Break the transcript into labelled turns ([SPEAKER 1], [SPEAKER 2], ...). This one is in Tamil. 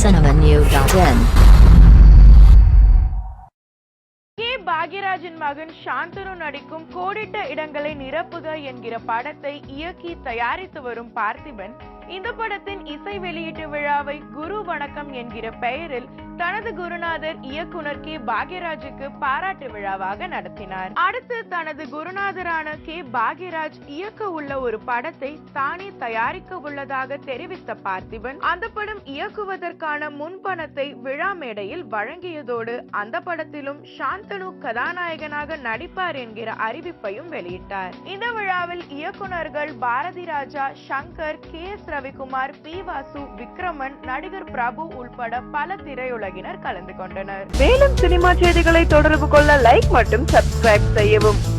[SPEAKER 1] cinemanew.in.
[SPEAKER 2] பாக்யராஜின் மகன் சாந்தனு நடிக்கும் கோடிட்ட இடங்களை நிரப்புக என்கிற படத்தை இயக்கி தயாரித்து வரும் பார்த்திபன் இந்த படத்தின் இசை வெளியீட்டு விழாவை குரு வணக்கம் என்கிற பெயரில் தனது குருநாதர் இயக்குனர் கே பாக்யராஜுக்கு பாராட்டு விழாவாக நடத்தினார். அடுத்து தனது குருநாதரான கே பாக்யராஜ் இயக்க உள்ள ஒரு படத்தை தானே தயாரிக்க உள்ளதாக தெரிவித்த பார்த்திபன் அந்த படம் இயக்குவதற்கான முன்பணத்தை விழா மேடையில் வழங்கியதோடு அந்த படத்திலும் சாந்தனு கதாநாயகனாக நடிப்பார் என்கிற அறிவிப்பையும் வெளியிட்டார். இந்த விழாவில் இயக்குனர்கள் Bharathi Raja, Shankar, K S Ravikumar, P Vasu, Vikraman, நடிகர் பிரபு உள்பட பல திரையுலகினர் கலந்து கொண்டனர்.
[SPEAKER 3] மேலும் சினிமா செய்திகளை தொடர்பு கொள்ள லைக் மற்றும் சப்ஸ்கிரைப் செய்யவும்.